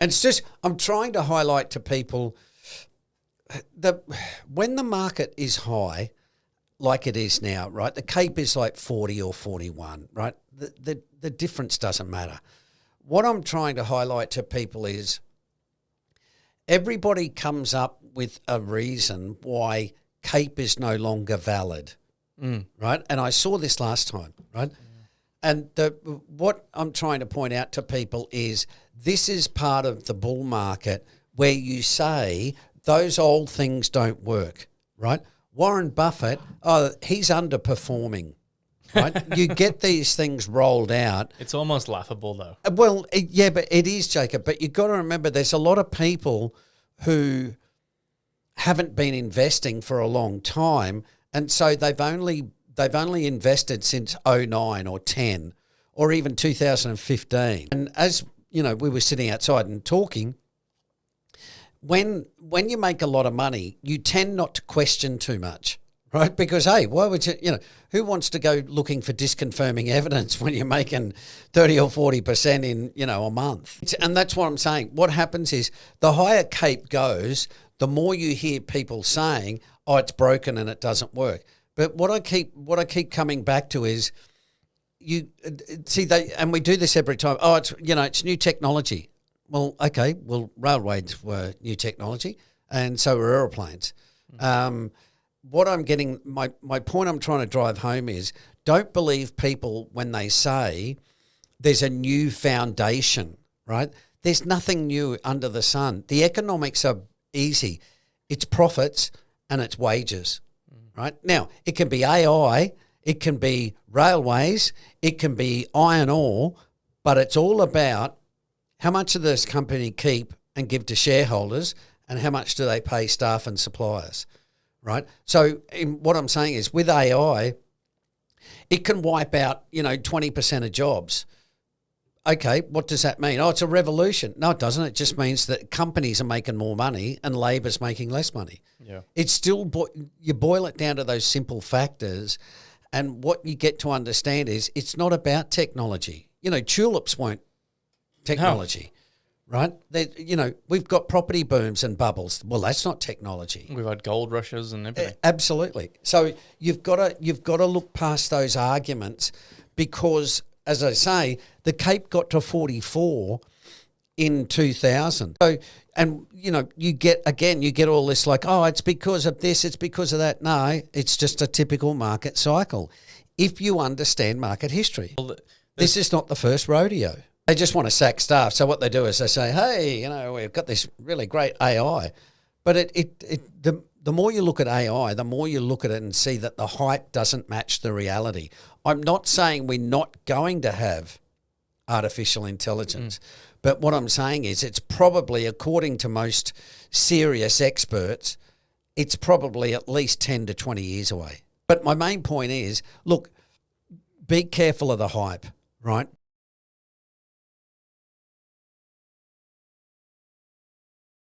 And it's just, I'm trying to highlight to people that when the market is high, like it is now, right? The Cape is like 40 or 41, right? The difference doesn't matter. What I'm trying to highlight to people is everybody comes up with a reason why Cape is no longer valid, right? And I saw this last time, right? And what I'm trying to point out to people is this is part of the bull market where you say those old things don't work, right? Warren Buffett, he's underperforming, right? You get these things rolled out. It's almost laughable, though. Well, yeah, but it is, Jacob. But you've got to remember there's a lot of people who haven't been investing for a long time, and so they've only invested since 09 or 10 or even 2015. And as, you know, we were sitting outside and talking, when you make a lot of money, you tend not to question too much, right? Because, hey, why would you, who wants to go looking for disconfirming evidence when you're making 30 or 40% in, a month? And that's what I'm saying. What happens is the higher Cape goes, the more you hear people saying, oh, it's broken and it doesn't work. But what I keep coming back to is and we do this every time. Oh, it's new technology. Well, okay. Well, railways were new technology, and so were aeroplanes. What I'm getting, my point I'm trying to drive home is, don't believe people when they say there's a new foundation, right? There's nothing new under the sun. The economics are easy. It's profits and it's wages, right? Now, it can be AI, it can be railways, it can be iron ore, but it's all about how much of this company keep and give to shareholders and how much do they pay staff and suppliers, right? So what I'm saying is with AI, it can wipe out, 20% of jobs. Okay, what does that mean? Oh, it's a revolution. No, it doesn't. It just means that companies are making more money and labor's making less money. Yeah. It's still, you boil it down to those simple factors, and what you get to understand is it's not about technology. Tulips won't technology, right? We've got property booms and bubbles. Well, that's not technology. We've had gold rushes and everything. Absolutely. So you've got to look past those arguments because, as I say, the Cape got to 44 in 2000. So, and you get all this like, oh, it's because of this, it's because of that. No, it's just a typical market cycle. If you understand market history, this is not the first rodeo. They just want to sack staff. So what they do is they say, hey, we've got this really great AI. But the more you look at AI, the more you look at it and see that the hype doesn't match the reality. I'm not saying we're not going to have artificial intelligence. But what I'm saying is it's probably, according to most serious experts, it's probably at least 10 to 20 years away. But my main point is, look, be careful of the hype, right?